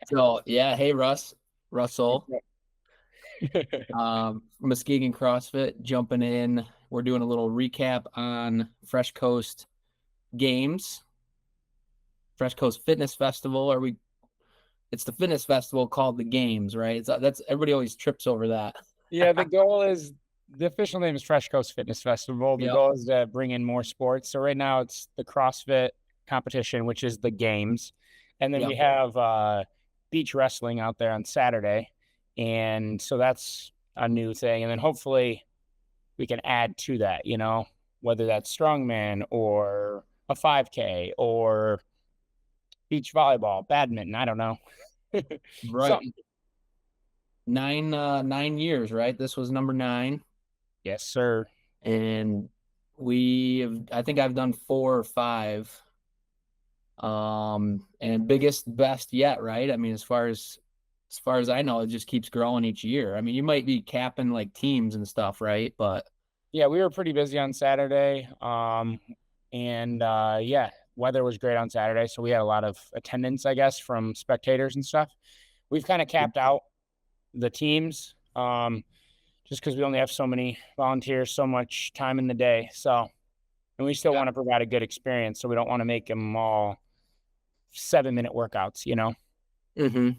So yeah, hey Russell, Muskegon CrossFit jumping in. We're doing a little recap on Fresh Coast Games, Fresh Coast Fitness Festival. It's the fitness festival called the Games, right? That's everybody always trips over that. Yeah, the official name is Fresh Coast Fitness Festival. The Yep, goal is to bring in more sports. So right now it's the CrossFit competition, which is the games. And then we yep, have beach wrestling out there on Saturday. And so that's a new thing. And then hopefully we can add to that, whether that's strongman or a 5K or beach volleyball, badminton, I don't know. right. Something. 9 years, right? This was number 9, Yes, sir. and I think I've done 4 or 5. And biggest best yet, right? I mean, as far as I know, it just keeps growing each year. I mean, you might be capping like teams and stuff, right? But Yeah, we were pretty busy on Saturday. And yeah, weather was great on Saturday, so we had a lot of attendance, I guess, from spectators and stuff. We've kind of capped out the teams, just because we only have so many volunteers, so much time in the day. So, and we still yeah. want to provide a good experience, so we don't want to make them all 7-minute workouts. Hmm.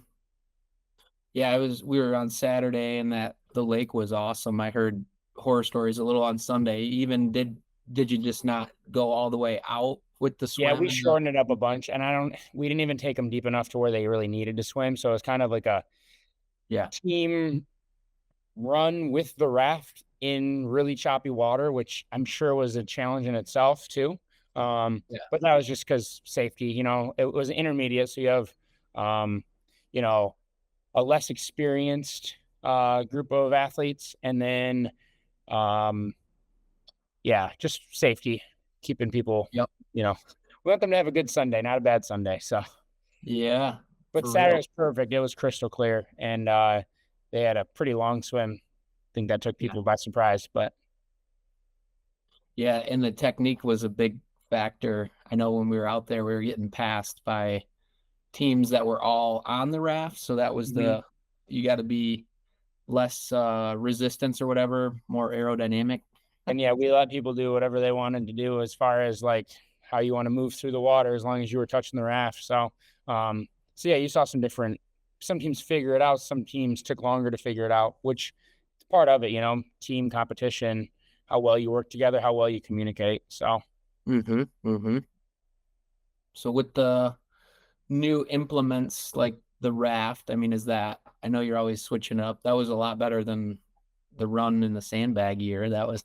Yeah, we were on Saturday and that the lake was awesome. I heard horror stories a little on Sunday. Even did you just not go all the way out with the Yeah, swim we and the shortened it up a bunch, and we didn't even take them deep enough to where they really needed to swim. So it's kind of like a yeah. team run with the raft in really choppy water, which I'm sure was a challenge in itself too. Yeah. But that was just because safety, it was intermediate. So you have, um, you know, a less experienced group of athletes. And then, um, yeah, just safety, keeping people, Yep. you know, we want them to have a good Sunday, not a bad Sunday. So, Yeah, but for Saturday real. was perfect. It was crystal clear. And they had a pretty long swim. I think that took Yeah. people by surprise, but Yeah, and the technique was a big factor. I know when we were out there, we were getting passed by teams that were all on the raft. So that was Mhm. you got to be less resistance or whatever, more aerodynamic. And yeah, we let people do whatever they wanted to do as far as like how you want to move through the water as long as you were touching the raft. So yeah, you saw some teams figure it out, some teams took longer to figure it out, which is part of it, team competition, how well you work together, how well you communicate. So Mm-hmm. Mm-hmm. So with the new implements like the raft, I mean, I know you're always switching up. That was a lot better than the run in the sandbag year. That was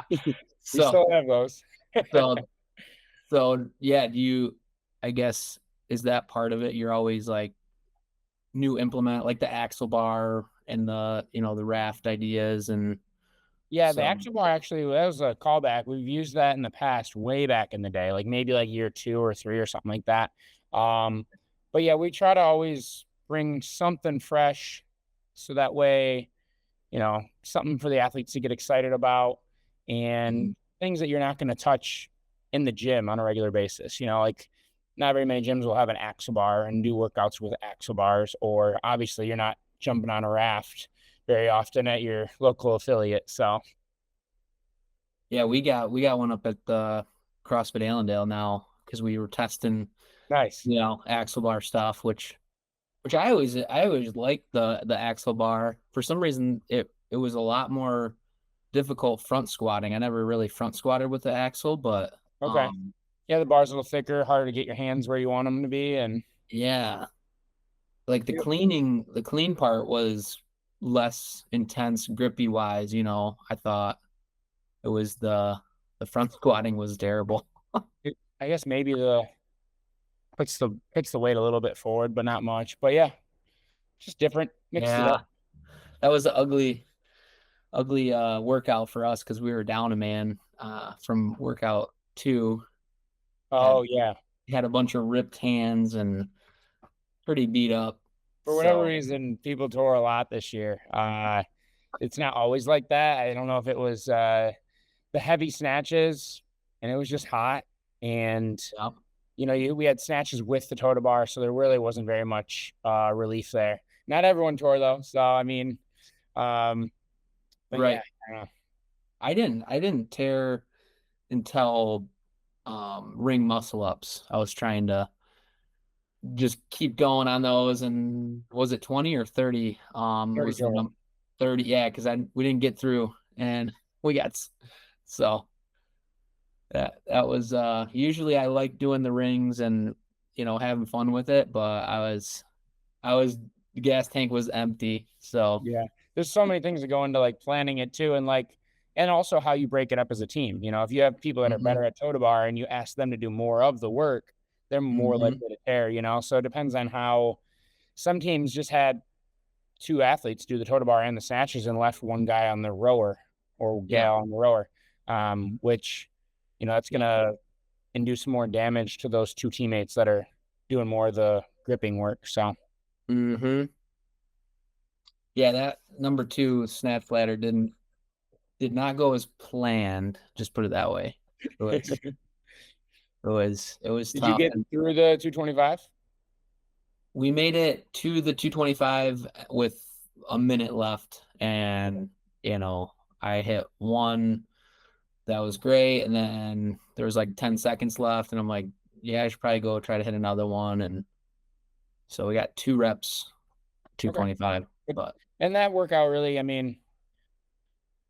we so still have those. so so yeah, I guess is that part of it? You're always like new implement like the axle bar and the raft ideas and Yeah, the so action bar actually, that was a callback. We've used that in the past, way back in the day, like maybe like year 2 or 3 or something like that. Um, but yeah, we try to always bring something fresh so that way, something for the athletes to get excited about and Mhm. things that you're not going to touch in the gym on a regular basis. Like not very many gyms will have an axle bar and do workouts with axle bars, or obviously you're not jumping on a raft very often at your local affiliate. So Yeah, we got one up at the CrossFit Allendale now because we were testing, nice. axle bar stuff, which I always liked the axle bar. For some reason, it was a lot more difficult front squatting. I never really front squatted with the axle, but Okay. Yeah, the bar's a little thicker, harder to get your hands where you want them to be. And yeah, like the clean part was less intense grippy wise. I thought it was the front squatting was terrible. I guess maybe the puts the weight a little bit forward, but not much. But yeah, just different, mixed it up. Yeah, that was an ugly workout for us because we were down a man from workout 2. Oh Had yeah. had a bunch of ripped hands and pretty beat up. For whatever So reason, people tore a lot this year. It's not always like that. I don't know if it was the heavy snatches and it was just hot. And yeah, we had snatches with the total bar, so there really wasn't very much relief there. Not everyone tore though, so I mean, um, but yeah, Right. I don't know. I didn't tear until ring muscle ups. I was trying to just keep going on those, and was it 20 or 30? 30 Was the total. 30? Yeah, because I we didn't get through, and we got so that was usually I like doing the rings and having fun with it, but I was the gas tank was empty, so Yeah. There's so many things that go into like planning it too, and and also how you break it up as a team. If you have people that are hmm better at total bar and you ask them to do more of the work, they're more hmm likely to tear. So it depends on how some teams just had two athletes do the total bar and the snatches and left one guy on the rower or yeah, gal on the rower, which, that's going yeah. to induce more damage to those two teammates that are doing more of the gripping work. So, hmm Yeah, that number two snap flatter did not go as planned. Just put it that way. It was did it was you tough, get and through the 225? we made it to the 225 with a minute left, and I hit one that was great, and then there was like 10 seconds left, and I'm like, yeah, I should probably go try to hit another one, and so we got two reps, Okay. 225, Good. but And that workout really, I mean,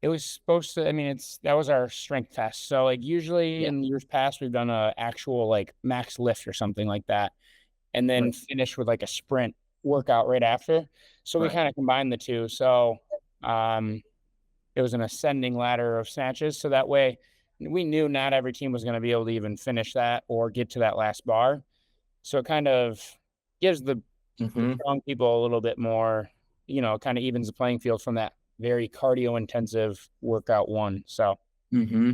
it was supposed to, I mean, that was our strength test. So like usually yeah, in years past, we've done a actual like max lift or something like that, and then right, finish with like a sprint workout right after. So we right. kind of combined the two. So um, it was an ascending ladder of snatches. So that way we knew not every team was going to be able to even finish that or get to that last bar. So it kind of gives the hmm strong people a little bit more, kind of evens the playing field from that very cardio intensive workout one. So hmm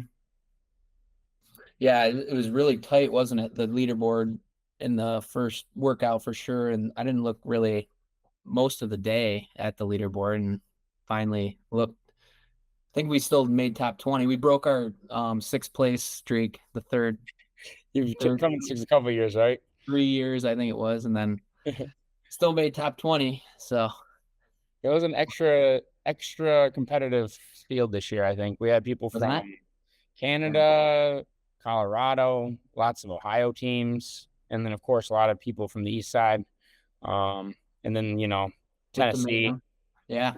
Yeah, it was really tight, wasn't it? The leaderboard in the first workout for sure. And I didn't look really most of the day at the leaderboard, and finally looked. I think we still made top 20. We broke our sixth place streak, the you've third come in six a couple of years, right? 3 years, I think it was, and then It still made top 20. So was an extra competitive field this year. I think we had people wasn't from that? Yeah. Canada, Colorado, lots of Ohio teams, and then of course a lot of people from the east side. And then With the Tennessee. mayor. Yeah.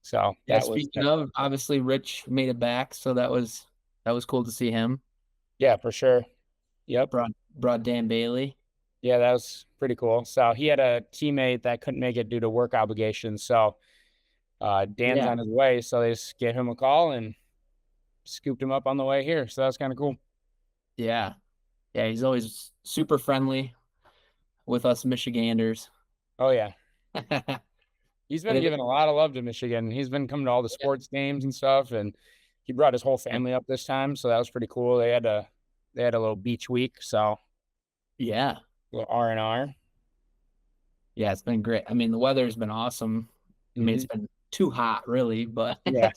So Yeah. that was Speaking of, obviously Rich made it back, so that was cool to see him. yeah, for sure. Yep. Brought Dan Bailey. Yeah, that was pretty cool. So he had a teammate that couldn't make it due to work obligations. So Dan's Yeah. on his way. So they just gave him a call and scooped him up on the way here. So that was kind of cool. Yeah. Yeah. He's always super friendly with us Michiganders. Oh yeah. and He's been it, giving a lot of love to Michigan. He's been coming to all the sports games and stuff, and he brought his whole family up this time, so that was pretty cool. They had a little beach week, so yeah. a little R&R. Yeah. It's been great. I mean, the weather's been awesome. I mean, it's Mm-hmm. been too hot, really, but Yeah,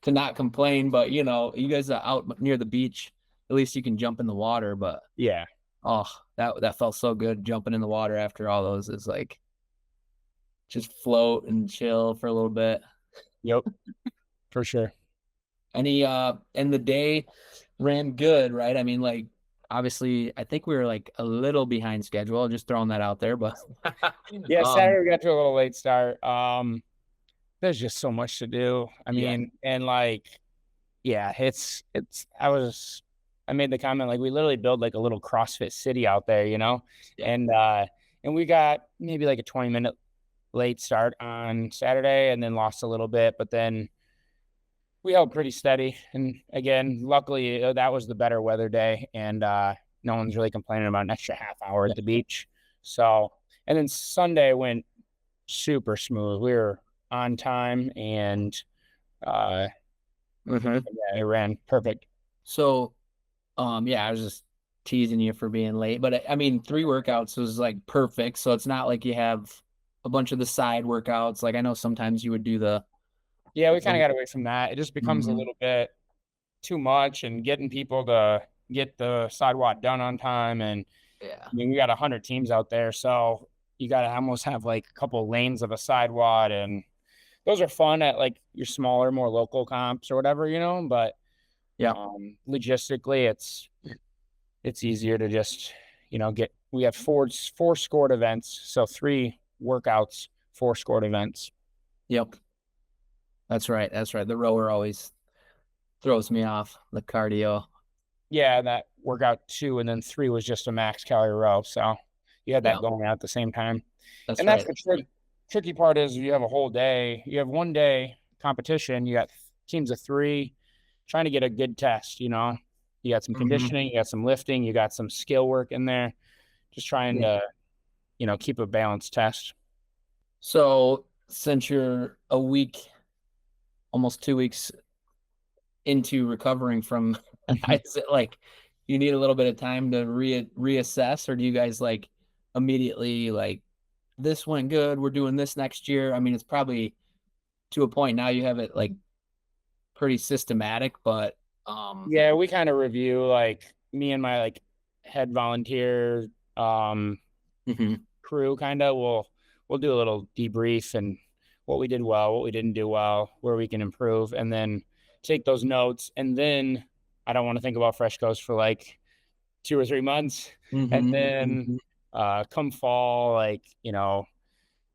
to not complain. But you guys are out near the beach. At least you can jump in the water. But yeah, oh, that felt so good jumping in the water after all those. It's like just float and chill for a little bit. yep, for sure. And the day ran good, right? I mean, like obviously I think we were like a little behind schedule, just throwing that out there, but Yeah, um Saturday we got to a little late start. There's just so much to do. I yeah, mean, and yeah, I made the comment like we literally build like a little CrossFit city out there, yeah. and we got maybe like a 20-minute late start on Saturday and then lost a little bit, but then we held pretty steady. And again, luckily that was the better weather day, and no one's really complaining about an extra half hour Yeah. at the beach. So, and then Sunday went super smooth. We were on time, and uh, hmm yeah, it ran perfect. So yeah, I was just teasing you for being late, but I mean, 3 workouts was like perfect. So it's not like you have a bunch of the side workouts. Like I know sometimes you would do Yeah, we kind of the got away from that. It just becomes a Mhm. little bit too much, and getting people to get the sidewalk done on time, and Yeah. I mean, we got 100 teams out there, so you got to almost have like a couple lanes of a sidewad, and those are fun at like your smaller, more local comps or whatever, but Yeah. logistically it's easier to just, we have four scored events, so 3 workouts, 4 scored events. Yep. That's right. That's right. The rower always throws me off, the cardio. Yeah, that workout 2 and then 3 was just a max calorie row, so you had that Yeah. going out at the same time. That's And that's right. the tricky part is you have a whole day. You have one day competition. You got teams of 3 trying to get a good test. You got some Mhm. conditioning, you got some lifting, you got some skill work in there. Just trying Yeah. to keep a balanced test. So since you're a week, almost 2 weeks into recovering from, is it like you need a little bit of time to reassess, or do you guys like immediately like this went good, we're doing this next year? I mean, it's probably to a point now you have it like pretty systematic, but Yeah, we kind of review, like me and my like head volunteer um mhm, crew kind of we'll do a little debrief and what we did well, what we didn't do well, where we can improve, and then take those notes. And then I don't want to think about Fresh Coast for like 2 or 3 months. And mhm, then mhm. come fall, like,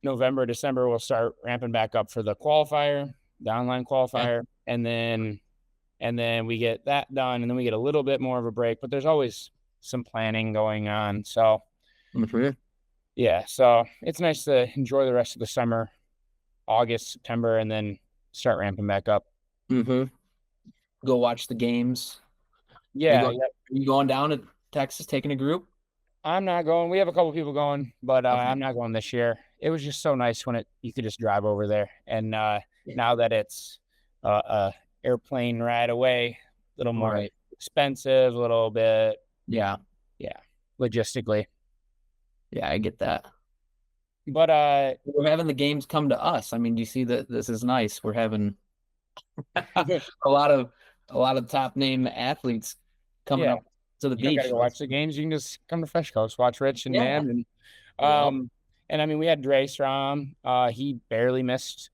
November, December, we'll start ramping back up for the qualifier, the online Yeah. qualifier. And then we get that done, and then we get a little bit more of a break, but there's always some planning going on. So Mhm, yeah, so it's nice to enjoy the rest of the summer, August, September, and then start ramping back up. mhm. Go watch the games. Yeah, Are you going down to Texas taking a group? I'm not going. We have a couple people going, but Okay. I'm not going this year. It was just so nice when you could just drive over there, and Yeah. now that it's a airplane ride away, a little more Right. expensive, a little bit, Yeah. yeah, logistically. Yeah, I get that. But We're having the games come to us. I mean, do you see that this is nice? We're having a lot of a lot of top name athletes coming yeah, up to the you don't got to beach. go watch the games. You can just come to Fresh Coast, watch Rich and Yeah. Dan, and Yep. um, and I mean we had Dre Strom. He barely missed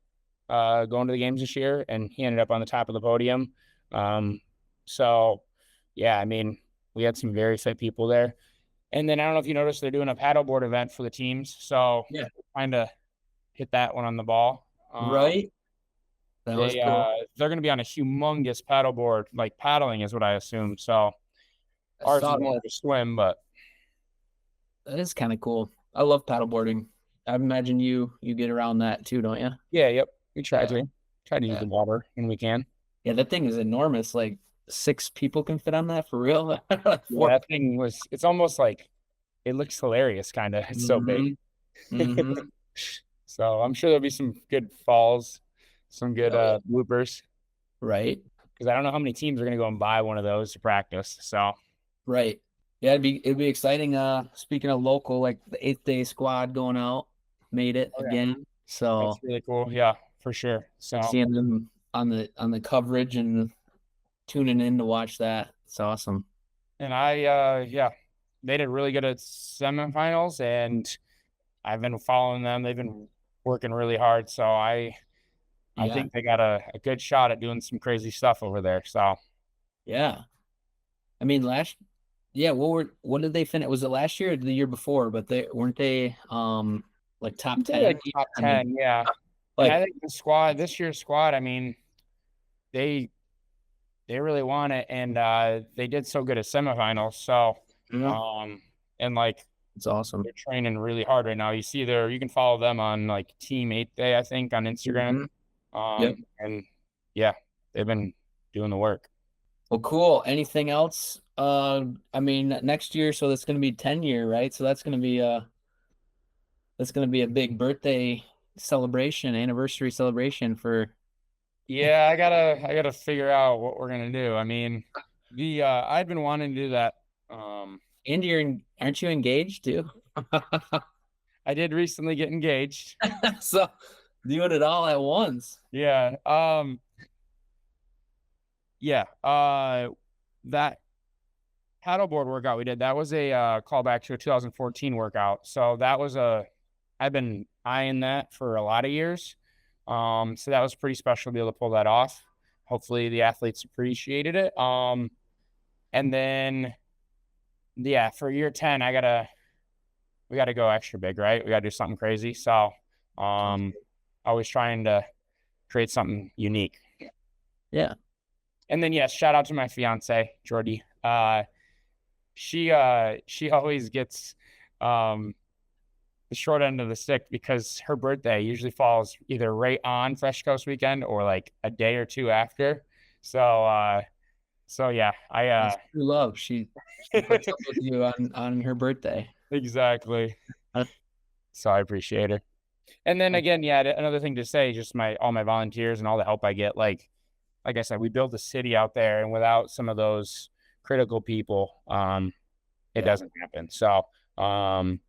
going to the games this year, and he ended up on the top of the podium. Um, so yeah, I mean, we had some very fit people there. And then I don't know if you noticed they're doing a paddleboard event for the teams, so Yeah. trying to hit that one on the ball. Right. That was cool. They're going to be on a humongous paddleboard, like paddling is what I assume. So I ours saw is more that. of a swim, but That is kind of cool. I love paddleboarding. I imagine you get around that too, don't you? yeah, yep. We Yeah. try to use Yeah. the water when we can. Yeah, that thing is enormous. Like 6 people can fit on that for real. Yeah, Four. that thing was. It's almost like it looks hilarious, kind of. It's so big. Hmm. Hmm. So I'm sure there'll be some good falls, some good Oh yeah. bloopers, Right. because I don't know how many teams are going to go and buy one of those to practice. So Right. Yeah, it'd be exciting. Speaking of local, like the 8th day squad going out, made it oh, yeah, again. that's So really cool. Yeah, for sure. So seeing them on the coverage and tuning in to watch that, it's awesome. and yeah, they did really good at semifinals, and I've been following them. They've been working really hard. So I Yeah. think they got a good shot at doing some crazy stuff over there. So Yeah. I mean, yeah, what did they finish? Was it last year or the year before? But they weren't they like top they're like 10? top I mean, 10, yeah. And I like, think the squad, this year's squad, I mean, they they really want it, and they did so good at semifinals. So, yeah, um, and like it's awesome. they're training really hard right now. You can follow them on like Team 8th Day, I think, on Instagram. Hmm. Yep. And yeah, they've been doing the work. Well, cool. Anything else? I mean, next year, so that's gonna be 10 year, right? So that's gonna be a big birthday celebration, anniversary celebration for Yeah, I gotta figure out what we're gonna do. I mean, the I've been wanting to do that. Um, and aren't you engaged too? I did recently get engaged. So doing it all at once. Yeah. Yeah. That paddleboard workout we did, that was a callback to a 2014 workout. So that was I've been eyeing that for a lot of years. So that was pretty special to be able to pull that off. Hopefully the athletes appreciated it. And then yeah, for year 10, we gotta go extra big, right? We gotta do something crazy. So always trying to create something unique. Yeah. And then yes, shout out to my fiance, Jordy. She always gets the short end of the stick because her birthday usually falls either right on Fresh Coast weekend or like a day or two after. So yeah, That's true love. She puts up with you on her birthday. exactly. Uh, So I appreciate her. And then again, yeah, another thing to say, just all my volunteers and all the help I get, like I said, we built a city out there, and without some of those critical people, it doesn't happen. So, and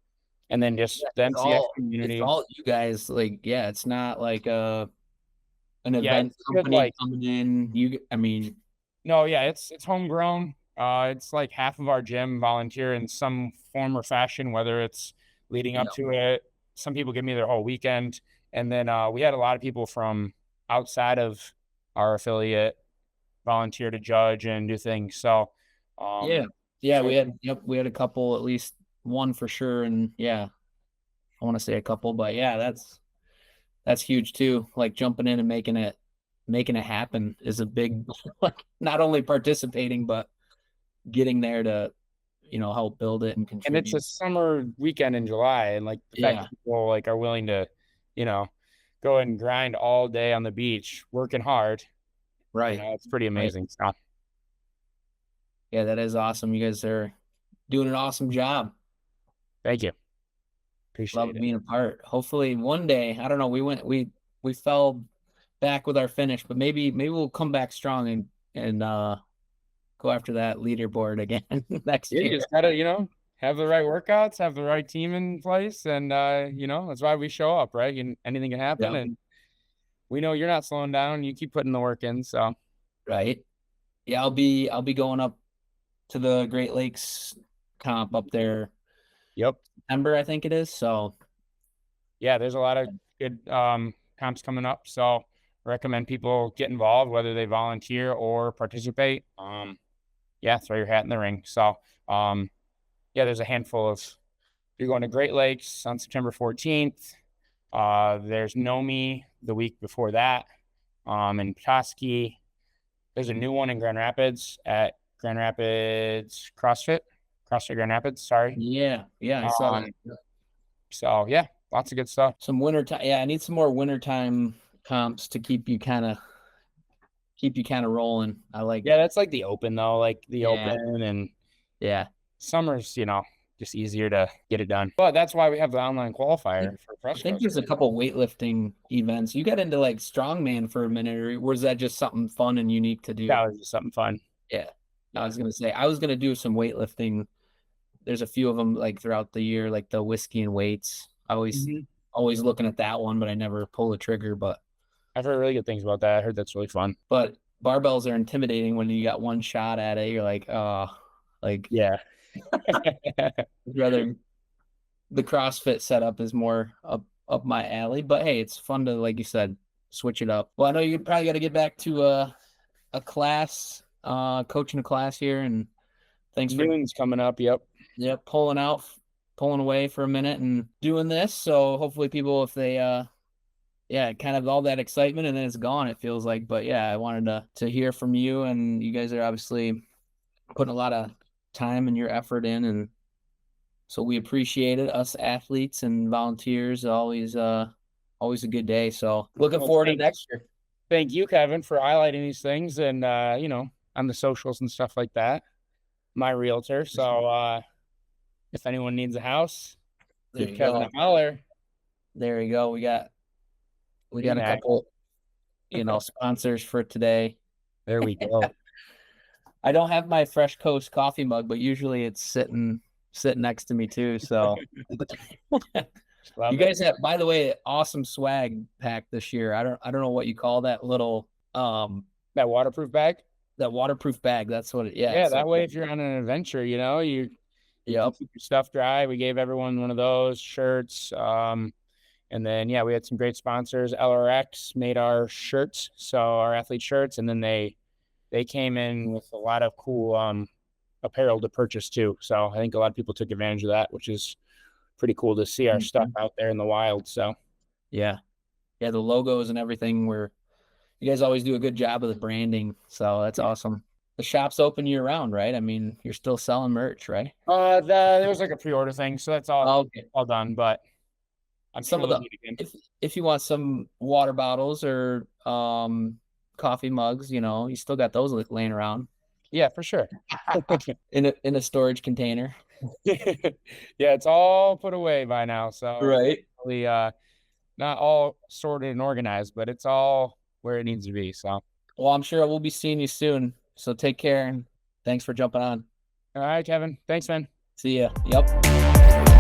then just the MCX community. It's all you guys. Like, yeah, it's not like an event it's good, company coming in. I mean, no, yeah, it's homegrown. It's like half of our gym volunteer in some form or fashion, whether it's leading up to it. Some people give me their whole weekend. And then we had a lot of people from outside of our affiliate volunteer to judge and do things. So we had a couple, at least one for sure. And yeah, I want to say a couple, but yeah, that's huge too. Like jumping in and making it happen is a big, like not only participating, but getting there to, help build it and contribute. And it's a summer weekend in July, and like the fact that people like are willing to, go and grind all day on the beach, working hard. Right. It's pretty amazing stuff. Yeah, that is awesome. You guys are doing an awesome job. Thank you. Appreciate Love being a part. Hopefully one day, I don't know, we fell back with our finish, but maybe we'll come back strong and go after that leaderboard again next year. You just gotta, have the right workouts, have the right team in place, and that's why we show up, right? And anything can happen, and we know you're not slowing down. You keep putting the work in, so right. Yeah, I'll be going up to the Great Lakes comp up there. Yep. September, I think it is. So yeah, there's a lot of good comps coming up. So recommend people get involved, whether they volunteer or participate. Throw your hat in the ring. So there's a handful of, you're going to Great Lakes on September 14th. There's Nomi the week before that. In Petoskey. There's a new one in Grand Rapids at Grand Rapids CrossFit Grand Rapids. Sorry. Yeah. I saw that. So yeah, lots of good stuff. Some winter time. Yeah, I need some more wintertime comps to keep you kind of rolling. I like. Yeah, that's like the open though, like the open, and summer's just easier to get it done. But that's why we have the online qualifier for Fresh Coast. I think there's a couple weightlifting events. You got into like strongman for a minute, or was that just something fun and unique to do? That was just something fun. Yeah. I was gonna say I was gonna do some weightlifting. There's a few of them like throughout the year, like the whiskey and weights. I always looking at that one, but I never pull the trigger. But I've heard really good things about that. I heard that's really fun. But barbells are intimidating when you got one shot at it. You're like, yeah. Rather the CrossFit setup is more up my alley. But hey, it's fun to, like you said, switch it up. Well, I know you probably got to get back to a class, coaching a class here, and thanks for Noon's coming up. Yep. Pulling away for a minute and doing this. So hopefully people, if they kind of all that excitement and then it's gone, it feels like. But yeah, I wanted to hear from you, and you guys are obviously putting a lot of time and your effort in, and so we appreciate it. Us athletes and volunteers, always a good day. So looking forward to next year. Thank you, Kevin, for highlighting these things and on the socials and stuff like that. My realtor. So if anyone needs a house, give Kevin a holler. There you go. We got a couple sponsors for today. There we go. I don't have my Fresh Coast coffee mug, but usually it's sitting next to me too. So you guys have, by the way, awesome swag pack this year. I don't know what you call that little that waterproof bag. that waterproof bag. That's what it. Yeah. Yeah, It's that like, way if you're on an adventure, you know, you can yep. keep your stuff dry. We gave everyone one of those shirts. And then yeah, we had some great sponsors. LRX made our shirts, so our athlete shirts, and then they came in with a lot of cool apparel to purchase too. So I think a lot of people took advantage of that, which is pretty cool to see our stuff out there in the wild. So Yeah. Yeah. The logos and everything were, you guys always do a good job of the branding. So that's awesome. The shop's open year round, right? I mean, you're still selling merch, right? there was like a pre-order thing, so that's Okay. all done. But I'm sure Some of they'll the, need again. if you want some water bottles or coffee mugs, you still got those laying around Yeah, for sure. in a storage container. Yeah, it's all put away by now. So Right. hopefully, not all sorted and organized, but it's all where it needs to be. So, Well, I'm sure we'll be seeing you soon. So take care and thanks for jumping on. all right, Kevin. Thanks, man. See ya. Yep.